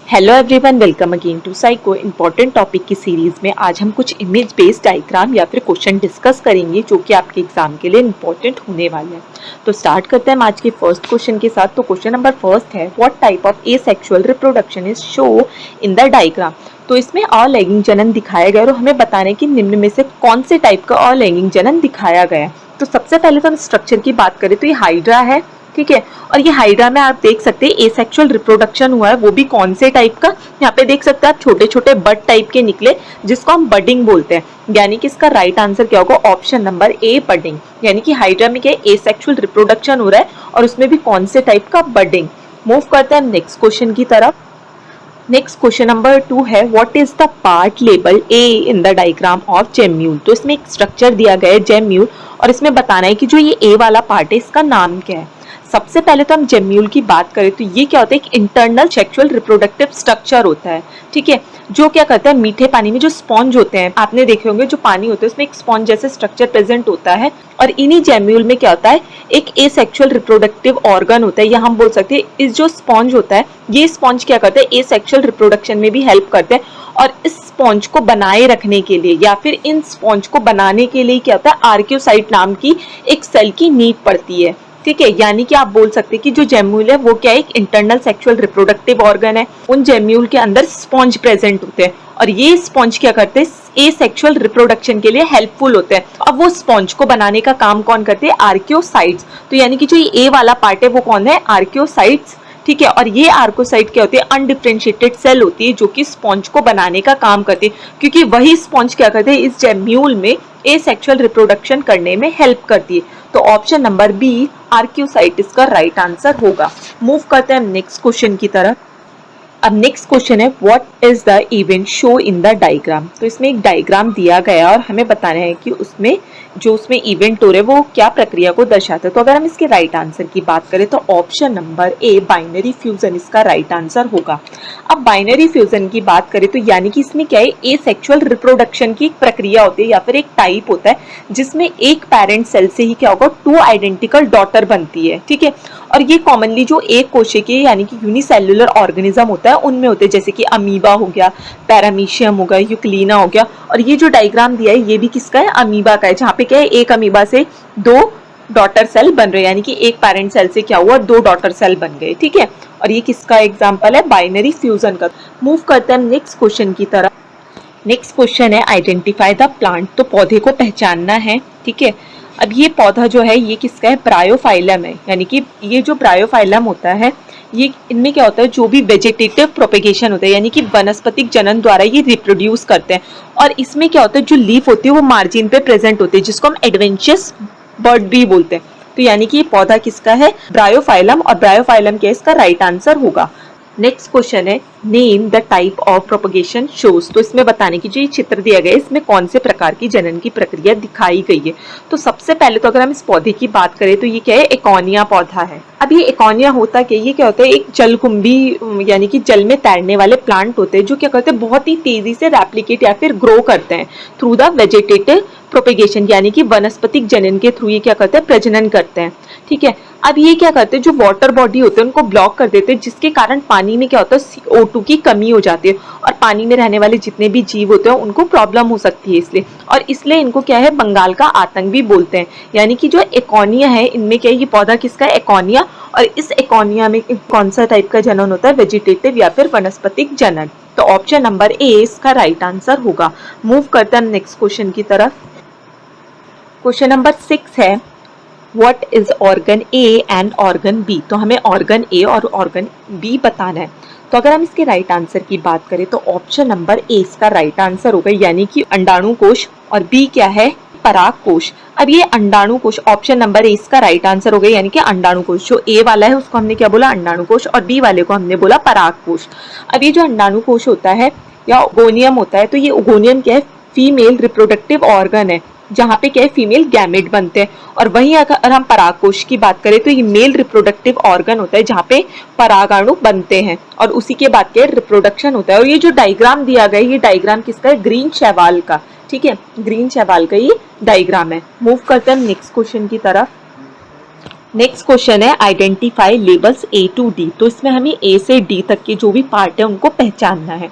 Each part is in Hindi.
Hello everyone, welcome again to psycho. Important topic की सीरीज में आज हम कुछ इमेज बेस्ड डायग्राम या फिर क्वेश्चन डिस्कस करेंगे जो कि आपके एग्जाम के लिए इंपॉर्टेंट होने वाले हैं। तो स्टार्ट करते हैं हम आज के फर्स्ट क्वेश्चन के साथ। तो क्वेश्चन नंबर फर्स्ट है, what type of asexual reproduction is show in the diagram. तो इसमें अलैंगिक जनन दिखाया गया और हमें बताना है कि निम्न में से कौन से टाइप का अलैंगिक जनन दिखाया गया है। तो सबसे पहले तो हम स्ट्रक्चर की बात करें तो ये हाइड्रा है, ठीक है। और ये हाइड्रा में आप देख सकते हैं एसेक्सुअल रिप्रोडक्शन हुआ है, वो भी कौन से टाइप का। यहाँ पे देख सकते हैं आप, छोटे छोटे बड टाइप के निकले जिसको हम बडिंग बोलते हैं। यानी कि इसका राइट आंसर क्या होगा, ऑप्शन नंबर ए बडिंग। यानी कि हाइड्रा में क्या है, एसेक्सुअल रिप्रोडक्शन हो रहा है और उसमें भी कौन से टाइप का, बडिंग। मूव करते हैं नेक्स्ट क्वेश्चन की तरफ। नेक्स्ट क्वेश्चन नंबर 2 है, what is the part label A in the diagram of gemmule. तो इसमें एक स्ट्रक्चर दिया गया है जेम्यूल और इसमें बताना है कि जो ये ए वाला पार्ट है इसका नाम क्या है। सबसे पहले तो हम जेम्यूल की बात करें तो ये क्या होता है, एक इंटरनल सेक्सुअल रिप्रोडक्टिव स्ट्रक्चर होता है, ठीक है। जो क्या करता है, मीठे पानी में जो स्पॉन्ज होते हैं, आपने देखे होंगे जो पानी होता है उसमें एक स्पॉन्ज जैसे स्ट्रक्चर प्रेजेंट होता है। और इन्हीं जेम्यूल में क्या होता है, एक एसेक्सुअल रिप्रोडक्टिव ऑर्गन होता है, या हम बोल सकते हैं इस जो स्पॉन्ज होता है, ये स्पॉन्ज क्या करता है, एसेक्सुअल रिप्रोडक्शन में भी हेल्प करते हैं। और इस स्पॉन्ज को बनाए रखने के लिए या फिर इन स्पॉन्ज को बनाने के लिए क्या होता है, आर्कियोसाइट नाम की एक सेल की नीड पड़ती है, ठीक है। यानी कि आप बोल सकते हैं कि जो जेम्यूल है वो क्या है, एक इंटरनल सेक्सुअल रिप्रोडक्टिव ऑर्गन है। उन जेम्यूल के अंदर स्पॉन्ज प्रेजेंट होते हैं और ये स्पॉन्ज क्या करते हैं, एसेक्सुअल रिप्रोडक्शन के लिए हेल्पफुल होते हैं। अब वो स्पॉन्ज को बनाने का काम कौन करते हैं, आर्कियोसाइट्स। तो यानी कि जो ये ए वाला पार्ट है वो कौन है, आर्कियोसाइट्स, ठीक है। और ये आर्कोसाइट क्या होती है, अनडिफरेंशिएटेड सेल होती है जो कि स्पॉन्ज को बनाने का काम करती है, क्योंकि वही स्पॉन्ज क्या करते हैं, इस जेम्यूल में एसेक्सुअल रिप्रोडक्शन करने में हेल्प करती है। तो ऑप्शन नंबर बी आर्कियोसाइट इसका राइट आंसर होगा। मूव करते हैं नेक्स्ट क्वेश्चन की तरफ। अब नेक्स्ट क्वेश्चन है, what is the event show in the diagram. तो इसमें एक डायग्राम दिया गया और हमें बताना है कि उसमें जो उसमें इवेंट हो रहे हैं वो क्या प्रक्रिया को दर्शाता है। तो अगर हम इसके राइट आंसर की बात करें तो option number a binary fusion इसका राइट आंसर होगा। अब बाइनरी फ्यूजन की बात करें तो यानी कि इसमें क्या है, एसेक्सुअल रिप्रोडक्शन की एक प्रक्रिया होती है या फिर एक टाइप होता है जिसमें एक पेरेंट सेल से ही क्या होगा, 2 आइडेंटिकल डॉटर बनती है, ठीक है। और ये कॉमनली जो एक कोशिकीय यानी कि यूनिसेल्युलर ऑर्गेनिज्म होता है उनमें होते हैं, जैसे कि अमीबा हो गया, पैरामीशियम हो गया, यूक्लिना हो गया। और ये जो डायग्राम दिया है ये भी किसका है, अमीबा का है, जहाँ पे क्या है, एक अमीबा से 2 डॉटर सेल बन रहे हैं, यानी कि एक पेरेंट सेल से क्या हुआ, 2 डॉटर सेल बन गए, ठीक है। और ये किसका एग्जाम्पल है, बाइनरी फ्यूजन का। मूव करते हैं नेक्स्ट क्वेश्चन की तरफ। नेक्स्ट क्वेश्चन है, आइडेंटिफाई द प्लांट। तो पौधे को पहचानना है, ठीक है। अब ये पौधा जो है ये किसका है, ब्रायोफाइलम है। यानी कि ये जो ब्रायोफाइलम होता है ये, इनमें क्या होता है, जो भी वेजिटेटिव प्रोपेगेशन होता है यानी कि वनस्पतिक जनन द्वारा ये रिप्रोड्यूस करते हैं। और इसमें क्या होता है, जो लीफ होती है वो मार्जिन पे प्रेजेंट होती है, जिसको हम एडवेंचरस बर्ड भी बोलते हैं। तो यानी कि ये पौधा किसका है, ब्रायोफाइलम। और ब्रायोफाइलम क्या है, इसका राइट आंसर होगा। नेक्स्ट क्वेश्चन है, name the type of propagation shows. तो इसमें बताने की जो ये चित्र दिया गया है इसमें कौन से प्रकार की जनन की प्रक्रिया दिखाई गई है। तो सबसे पहले तो अगर हम इस पौधे की बात करें तो ये क्या है, एकोनिया पौधा है। अब ये एकोनिया होता क्या, ये क्या होता है, एक जलकुंभी यानी कि जल में तैरने वाले प्लांट होते हैं जो क्या करते हैं, बहुत ही तेजी से रेप्लिकेट या फिर ग्रो करते हैं थ्रू द वेजिटेटिव प्रोपेगेशन, यानी कि वनस्पतिक जनन के थ्रू ये क्या करते हैं, प्रजनन करते हैं, ठीक है। अब ये क्या करते हैं, जो वाटर बॉडी होते हैं उनको ब्लॉक कर देते हैं, जिसके कारण पानी में क्या होता है, CO2 की कमी हो जाती है और पानी में रहने वाले जितने भी जीव होते हैं उनको प्रॉब्लम हो सकती है इसलिए। और इसलिए इनको क्या है, बंगाल का आतंक भी बोलते हैं। यानी कि जो एकोनिया है इनमें क्या है, ये पौधा किसका है, एकोनिया। और इस एकोनिया में कौन सा टाइप का जनन होता है, वेजिटेटिव या फिर वनस्पतिक जनन। तो ऑप्शन नंबर ए इसका राइट आंसर होगा। मूव करते हैं नेक्स्ट क्वेश्चन की तरफ। क्वेश्चन नंबर 6 है, what is organ A and organ B. तो हमें ऑर्गन ए और ऑर्गन बी बताना है। तो अगर हम इसके राइट आंसर की बात करें तो ऑप्शन नंबर ए इसका राइट आंसर होगा, यानी कि अंडाणु कोश। और बी क्या है, पराग कोश। अब ये अंडाणु कोश, ऑप्शन नंबर ए इसका राइट आंसर हो गया, यानी कि अंडाणु कोश। जो ए वाला है उसको हमने क्या बोला, अंडाणु कोश, और बी वाले को हमने बोला पराग कोश। अब ये जो अंडाणु कोश होता है या ओगोनियम होता है, तो ये ओगोनियम क्या है, फीमेल रिप्रोडक्टिव ऑर्गन है जहाँ पे क्या है, फीमेल गैमेट बनते हैं। और वहीं अगर हम परागकोश की बात करें तो ये मेल रिप्रोडक्टिव ऑर्गन होता है जहाँ पे परागाणु बनते हैं और उसी के बाद क्या रिप्रोडक्शन होता है। और ये जो डायग्राम दिया गया है ये डायग्राम किसका है, ग्रीन शैवाल का, ठीक है, ग्रीन शैवाल का ये डायग्राम है। मूव करते हैं नेक्स्ट क्वेश्चन की तरफ। नेक्स्ट क्वेश्चन है identify labels A to D. तो इसमें हमें ए से डी तक के जो भी पार्ट है उनको पहचानना है।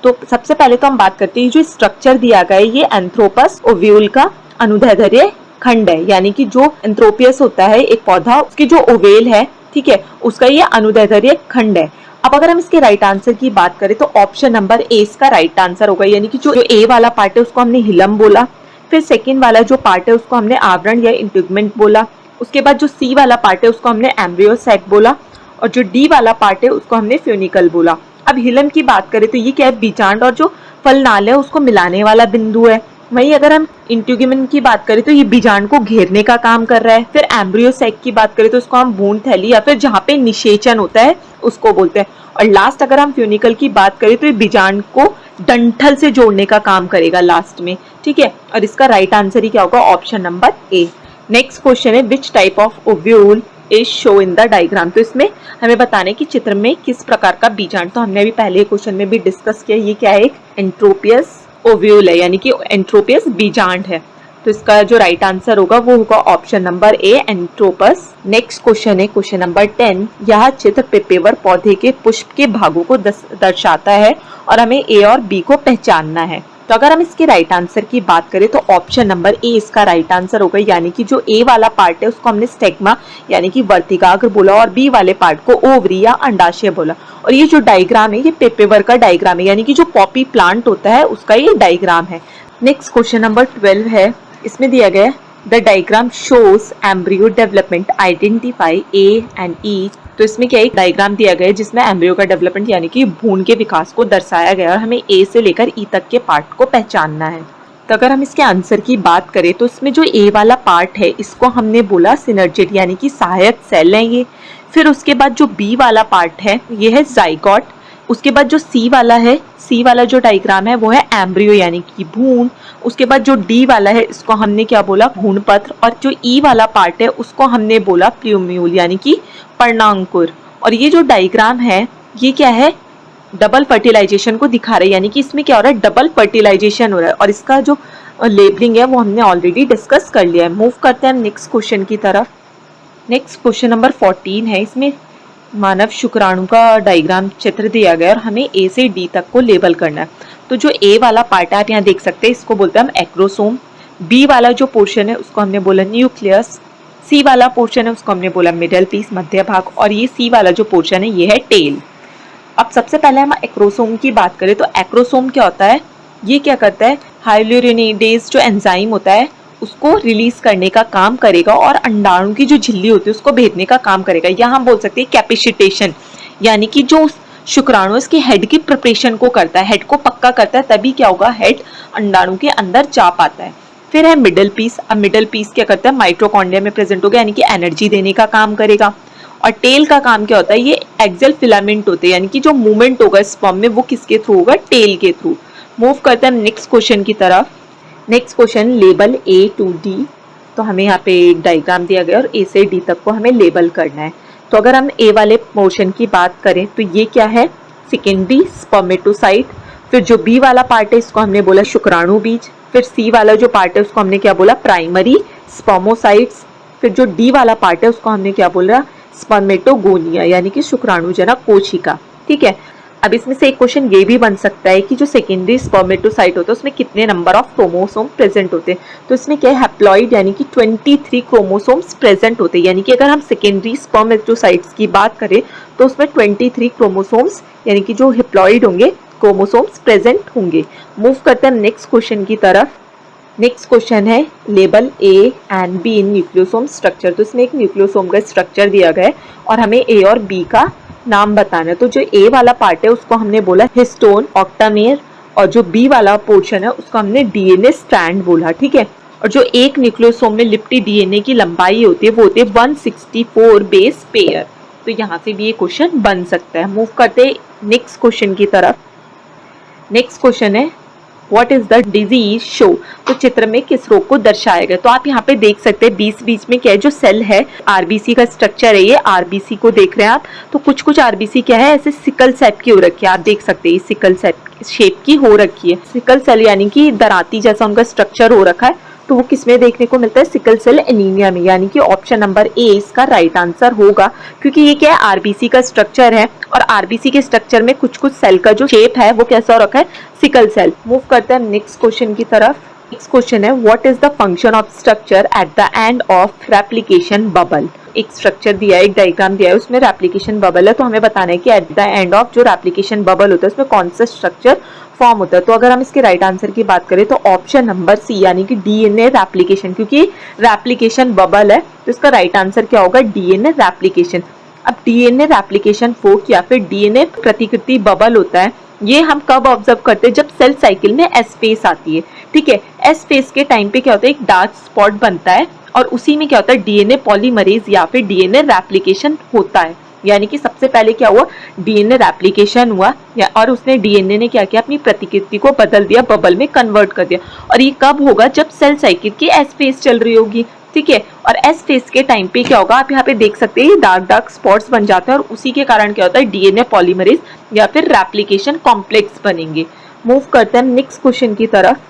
तो सबसे पहले तो हम बात करते हैं जो स्ट्रक्चर दिया गया है, ये एंथ्रोपस ओव्यूल का अनुदैर्ध्य खंड है, यानी कि जो एंथ्रोपियस होता है एक पौधा, उसकी जो ओवेल है, ठीक है, उसका ये अनुदैर्ध्य खंड है। अब अगर हम इसके राइट आंसर की बात करें तो ऑप्शन नंबर ए इसका राइट आंसर होगा, यानी कि जो ए वाला पार्ट है उसको हमने हिलम बोला, फिर सेकेंड वाला जो पार्ट है उसको हमने आवरण या इंटीगुमेंट बोला, उसके बाद जो सी वाला पार्ट है उसको हमने एम्ब्रियोसैक बोला, और जो डी वाला पार्ट है उसको हमने फ्यूनिकल बोला। अब हिलम की बात करें तो ये क्या है, बीजांड और जो फल नाल है उसको मिलाने वाला बिंदु है। वहीं अगर हम इंटीगुमेंट की बात करें तो ये बीजांड को घेरने का काम कर रहा है। फिर एम्ब्रियोसैक की बात करें तो उसको हम भ्रूण थैली या फिर जहाँ पे निषेचन होता है उसको बोलते हैं। और लास्ट अगर हम फ्यूनिकल की बात करें तो ये बीजांड को डंठल से जोड़ने का काम करेगा लास्ट में, ठीक है। और इसका राइट आंसर ही क्या होगा, option number A. Next question है which type of ovule is show in the diagram. तो इसमें हमें बताना है कि चित्र में किस प्रकार का बीजांड, तो हमने अभी पहले क्वेश्चन में भी डिस्कस किया, ये क्या है, एक एंट्रोपियस ओव्यूल है, यानी कि एंट्रोपियस बीजांड है। तो इसका जो राइट आंसर होगा वो होगा option number A, anatropous. Next question है क्वेश्चन नंबर 10। यह चित्र पेपेवर पौधे के पुष्प के भागों को दर्शाता है और हमें ए और बी को पहचानना है। तो अगर हम इसके राइट आंसर की बात करें तो ऑप्शन नंबर ए इसका राइट आंसर होगा, यानी कि जो ए वाला पार्ट है उसको हमने स्टेग्मा यानी कि वर्तिकाग्र बोला, और बी वाले पार्ट को ओवरी या अंडाशय बोला। और ये जो डायग्राम है ये पेपेवर का डायग्राम है, यानी कि जो पॉपी प्लांट होता है उसका ये डायग्राम है। नेक्स्ट क्वेश्चन नंबर 12 है, इसमें दिया गया है the diagram shows embryo development, identify A and E. तो इसमें क्या एक डायग्राम दिया गया है जिसमें एम्ब्रियो का डेवलपमेंट यानी कि भ्रूण के विकास को दर्शाया गया है और हमें ए से लेकर ई तक के पार्ट को पहचानना है। तो अगर हम इसके आंसर की बात करें तो इसमें जो ए वाला पार्ट है इसको हमने बोला सिनर्जिड यानी कि सहायक सेल है ये। फिर उसके बाद जो बी वाला पार्ट है ये है जाइगोट। उसके बाद जो सी वाला है, सी वाला जो डायग्राम है वो है एम्ब्रियो यानी कि भ्रूण। उसके बाद जो डी वाला है इसको हमने क्या बोला, भ्रूणपत्र। और जो ई वाला पार्ट है उसको हमने बोला प्ल्यूम्यूल यानी कि पर्णांकुर। और ये जो डायग्राम है ये क्या है, डबल फर्टिलाइजेशन को दिखा रहा है, यानी कि इसमें क्या हो रहा है, डबल फर्टिलाइजेशन हो रहा है। और इसका जो लेबलिंग है वो हमने ऑलरेडी डिस्कस कर लिया है। मूव करते हैं नेक्स्ट क्वेश्चन की तरफ। नेक्स्ट क्वेश्चन नंबर 14 है, इसमें मानव शुक्राणु का डायग्राम चित्र दिया गया और हमें ए से डी तक को लेबल करना है। तो जो ए वाला पार्ट है आप यहाँ देख सकते हैं, इसको बोलते हैं हम एक्रोसोम। बी वाला जो पोर्शन है उसको हमने बोला न्यूक्लियस। सी वाला पोर्शन है उसको हमने बोला मिडल पीस, मध्य भाग। और ये सी वाला जो पोर्शन है ये है टेल। अब सबसे पहले हम एक्रोसोम की बात करें तो एक्रोसोम क्या होता है, ये क्या करता है, हाइल्यूरिनिडेज जो एंजाइम होता है उसको रिलीज करने का काम करेगा और अंडाणु की जो झिल्ली होती है उसको भेदने का काम करेगा। या हम बोल सकते हैं कैपेसिटेशन, यानी कि जो शुक्राणु इसके हेड की प्रिपरेशन को करता है, हेड को पक्का करता है, तभी क्या होगा, हेड अंडाणु के अंदर जा पाता है। फिर है मिडल पीस। अब मिडल पीस क्या करता है, माइटोकॉन्ड्रिया में प्रेजेंट होगा यानी कि एनर्जी देने का काम करेगा। और टेल का काम क्या होता है, ये एक्सियल फिलामेंट होते हैं, यानी कि जो मूवमेंट होगा स्पर्म में वो किसके थ्रू होगा, टेल के थ्रू। मूव करते हैं नेक्स्ट क्वेश्चन की तरफ। Next question label A to D. तो हमें यहाँ पे एक डायग्राम दिया गया और ए से डी तक को हमें लेबल करना है। तो अगर हम ए वाले पोर्शन की बात करें तो ये क्या है, सेकेंडरी स्पर्मेटोसाइट। फिर जो बी वाला पार्ट है इसको हमने बोला शुक्राणु बीज। फिर सी वाला जो पार्ट है उसको हमने क्या बोला, प्राइमरी स्पर्मोसाइट्स। फिर जो डी वाला पार्ट है उसको हमने क्या बोला, स्पर्मेटोगोनिया यानी कि शुक्राणुजनक कोशिका, ठीक है। अब इसमें से एक क्वेश्चन ये भी बन सकता है कि जो सेकेंडरी स्पर्मेटोसाइट होता है उसमें कितने नंबर ऑफ क्रोमोसोम प्रेजेंट होते हैं। तो इसमें क्या है, हैप्लॉइड यानी कि 23 क्रोमोसोम्स प्रेजेंट होते हैं। यानी कि अगर हम सेकेंडरी स्पर्मेटोसाइट्स की बात करें तो उसमें 23 क्रोमोसोम्स यानी कि जो हैप्लॉइड होंगे क्रोमोसोम्स प्रेजेंट होंगे। मूव करते हैं नेक्स्ट क्वेश्चन की तरफ। नेक्स्ट क्वेश्चन है label A and be in nucleosome structure. तो इसमें एक न्यूक्लियोसोम का स्ट्रक्चर दिया गया है और हमें ए और बी का नाम बताना है। तो जो ए वाला पार्ट है उसको हमने बोला हिस्टोन ऑक्टामेर, और जो बी वाला पोर्शन है उसको हमने डीएनए स्ट्रैंड बोला, ठीक है। और जो एक न्यूक्लियोसोम में लिपटी डीएनए की लंबाई होती है वो होती है 164 बेस पेयर। तो यहाँ से भी ये क्वेश्चन बन सकता है। मूव करते हैं नेक्स्ट क्वेश्चन की तरफ। नेक्स्ट क्वेश्चन है what is the disease show. तो चित्र में किस रोग को दर्शाया गया। तो आप यहाँ पे देख सकते हैं बीच में क्या है, जो सेल है आरबीसी का स्ट्रक्चर है, ये आरबीसी को देख रहे हैं आप। तो कुछ आरबीसी क्या है, ऐसे सिकल सेप की हो रखी है, आप देख सकते हैं सिकल सेप शेप की हो रखी है। सिकल सेल यानी कि दराती जैसा उनका स्ट्रक्चर हो रखा है। तो वो किसमें देखने को मिलता है, सिकल सेल एनीमिया में, यानी कि ऑप्शन नंबर ए इसका राइट आंसर होगा, क्योंकि ये क्या है, आरबीसी का स्ट्रक्चर है और आरबीसी के स्ट्रक्चर में कुछ कुछ सेल का जो शेप है वो कैसा हो रखा है, सिकल सेल। मूव करते हैं नेक्स्ट क्वेश्चन की तरफ। नेक्स्ट क्वेश्चन है what is the function of structure at the end of replication bubble. एक स्ट्रक्चर दिया है, एक डायग्राम दिया है, उसमें रेप्लिकेशन बबल है, तो हमें बताना है कि एट द एंड ऑफ जो रेप्लिकेशन बबल होता है उसमें कौन सा स्ट्रक्चर फॉर्म होता है। तो अगर हम इसके राइट आंसर की बात करें तो ऑप्शन नंबर सी यानी कि डीएनए रेप्लिकेशन, क्योंकि रेप्लिकेशन बबल है तो इसका राइट आंसर क्या होगा, डीएनए रेप्लिकेशन। अब डीएनए रेप्लिकेशन फोर्क या फिर डीएनए प्रतिकृति बबल होता है, ये हम कब ऑब्जर्व करते हैं, जब सेल साइकिल में एस फेज आती है। ठीक है, एस फेज के टाइम पे क्या होता है, एक डार्क स्पॉट बनता है और उसी में क्या होता है, डीएनए पॉलीमरेज या फिर डीएनए रेप्लिकेशन होता है। यानी कि सबसे पहले क्या हुआ, डीएनए रेप्लिकेशन हुआ और उसने डीएनए ने क्या किया, अपनी प्रतिकृति को बदल दिया, बबल में कन्वर्ट कर दिया। और ये कब होगा, जब सेल साइकिल की एस फेज चल रही होगी। ठीक है, और एस फेज के टाइम पे क्या होगा, आप यहाँ पे देख सकते हैं डार्क डार्क स्पॉट्स बन जाते हैं और उसी के कारण क्या होता है, डीएनए पॉलीमरेज या फिर रेप्लिकेशन कॉम्प्लेक्स बनेंगे। मूव करते हैं नेक्स्ट क्वेश्चन की तरफ।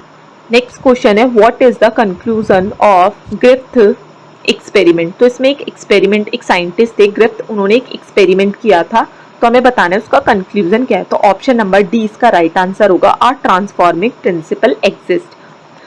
नेक्स्ट क्वेश्चन है what is the conclusion of Griffith experiment. तो इसमें एक एक्सपेरिमेंट, एक साइंटिस्ट थे ग्रिफ्थ, उन्होंने एक एक्सपेरिमेंट किया था, तो हमें बताना है उसका कंक्लूजन क्या है। तो ऑप्शन नंबर डी इसका राइट आंसर होगा, अ ट्रांसफॉर्मिंग प्रिंसिपल एग्जिस्ट।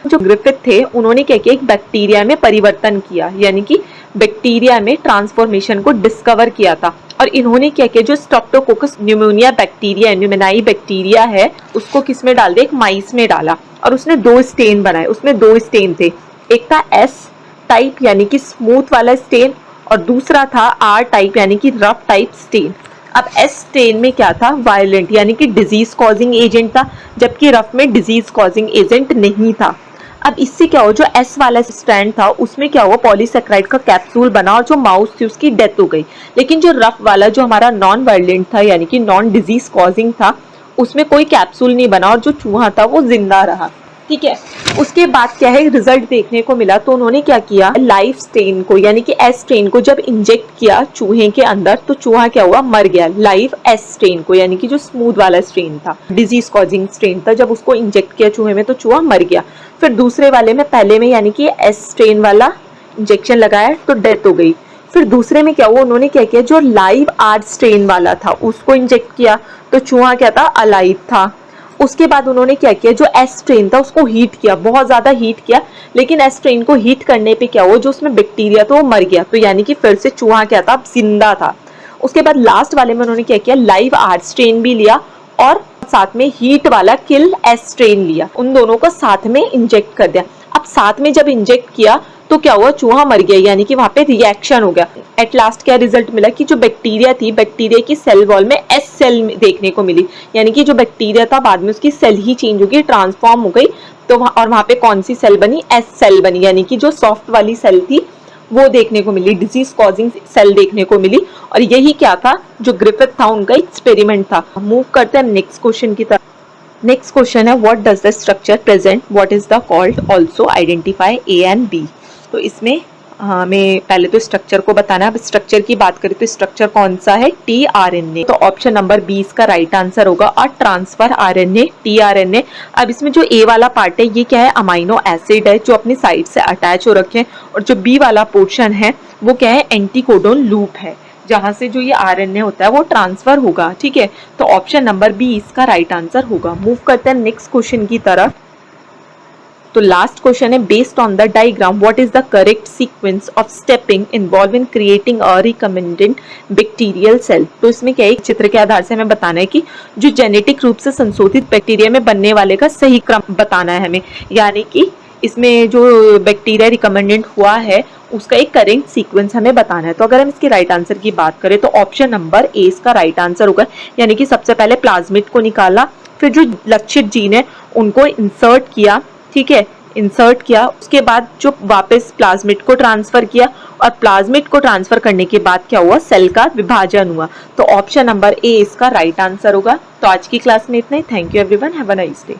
जो ग्रिफिथ थे उन्होंने क्या किया, एक बैक्टीरिया में परिवर्तन किया, यानी कि बैक्टीरिया में ट्रांसफॉर्मेशन को डिस्कवर किया था। और इन्होंने क्या किया, जो स्ट्रेप्टोकोकस न्यूमोनिया बैक्टीरिया, न्यूमेनाई बैक्टीरिया है, उसको किस में डाल दिया, एक माइस में डाला और उसने 2 स्टेन बनाए। उसमें 2 स्टेन थे, एक था एस टाइप यानी कि स्मूथ वाला स्टेन और दूसरा था आर टाइप यानी कि रफ टाइप स्टेन। अब एस स्टेन में क्या था, वायलेंट यानी कि डिजीज कॉजिंग एजेंट था, जबकि रफ में डिजीज कॉजिंग एजेंट नहीं था। अब इससे क्या हुआ, जो एस वाला स्ट्रैंड था उसमें क्या हुआ, पॉलीसेक्राइड का कैप्सूल बना और जो माउस थी उसकी डेथ हो गई। लेकिन जो रफ वाला, जो हमारा नॉन वायलेंट था यानी कि नॉन डिजीज कॉजिंग था, उसमें कोई कैप्सूल नहीं बना और जो चूहा था वो जिंदा रहा। ठीक है, उसके बाद क्या है, रिजल्ट देखने को मिला, तो उन्होंने क्या किया, लाइव स्ट्रेन को यानी कि एस स्ट्रेन को जब इंजेक्ट किया चूहे के अंदर, तो चूहा क्या हुआ, मर गया। लाइव एस स्ट्रेन को यानी कि जो स्मूथ वाला स्ट्रेन था, डिजीज कॉजिंग स्ट्रेन था, जब उसको इंजेक्ट किया चूहे में तो चूहा मर गया। फिर दूसरे वाले में, पहले में यानी कि एस स्ट्रेन वाला इंजेक्शन लगाया तो डेथ हो गई। फिर दूसरे में क्या हुआ, उन्होंने क्या किया, जो लाइव आर स्ट्रेन वाला था उसको इंजेक्ट किया तो चूहा क्या था, अलाइव था। उसके बाद उन्होंने क्या किया, जो एस स्ट्रेन था उसको हीट किया, बहुत ज्यादा हीट किया, लेकिन एस स्ट्रेन को हीट करने पे क्या हुआ, जो उसमें बैक्टीरिया था वो मर गया, तो यानी कि फिर से चूहा क्या था, जिंदा था। उसके बाद लास्ट वाले में उन्होंने क्या किया, लाइव आर स्ट्रेन भी लिया और साथ में हीट वाला किल एस स्ट्रेन लिया, उन दोनों को साथ में इंजेक्ट कर दिया। अब साथ में जब इंजेक्ट किया तो क्या हुआ, चूहा मर गया, यानी कि वहां पे रिएक्शन हो गया। एट लास्ट क्या रिजल्ट मिला कि जो बैक्टीरिया थी, बैक्टीरिया की सेल वॉल में एस सेल देखने को मिली, यानी कि जो बैक्टीरिया था बाद में उसकी सेल ही चेंज हो गई, ट्रांसफॉर्म हो गई। तो और वहां पे कौन सी सेल बनी, एस सेल बनी, यानी कि जो सॉफ्ट वाली सेल थी वो देखने को मिली, डिजीज कॉजिंग सेल देखने को मिली। और यही क्या था, जो ग्रिफिथ था उनका एक्सपेरिमेंट था। मूव करते हैं नेक्स्ट क्वेश्चन की तरफ। नेक्स्ट क्वेश्चन है what does the structure present, what is the called, also identify A and B. तो इसमें हमें पहले तो स्ट्रक्चर को बताना है। अब स्ट्रक्चर की बात करें तो स्ट्रक्चर कौन सा है, टीआरएनए। तो ऑप्शन नंबर बी इसका राइट आंसर होगा, अ ट्रांसफर आरएनए, टीआरएनए। अब इसमें जो ए वाला पार्ट है ये क्या है, अमाइनो एसिड है जो अपनी साइड से अटैच हो रखे हैं, और जो बी वाला पोर्शन है वो क्या है, एंटीकोडोन लूप है, जहां से जो ये आरएनए होता है वो ट्रांसफर होगा। ठीक है, तो ऑप्शन नंबर बी इसका राइट आंसर होगा। मूव करते हैं नेक्स्ट क्वेश्चन की तरफ। तो लास्ट क्वेश्चन है based on the diagram what is the correct sequence of stepping involve in creating a recommended bacterial cell. तो इसमें क्या है, एक चित्र के आधार से हमें बताना है कि जो जेनेटिक रूप से संशोधित बैक्टीरिया में बनने वाले का सही क्रम बताना है हमें, यानी कि इसमें जो बैक्टीरिया रिकमेंडेड हुआ है उसका एक करेक्ट सीक्वेंस हमें बताना है। तो अगर हम इसके राइट आंसर की बात करें तो ऑप्शन नंबर ए इसका राइट आंसर होगा, यानी कि सबसे पहले प्लाज्मिड को निकाला, फिर जो लक्षित जीन है उनको इंसर्ट किया। ठीक है, इंसर्ट किया, उसके बाद जो वापस प्लाज्मिड को ट्रांसफर किया, और प्लाज्मिड को ट्रांसफर करने के बाद क्या हुआ, सेल का विभाजन हुआ। तो ऑप्शन नंबर ए इसका राइट आंसर होगा। तो आज की क्लास में इतना ही। Thank you everyone, have a nice day.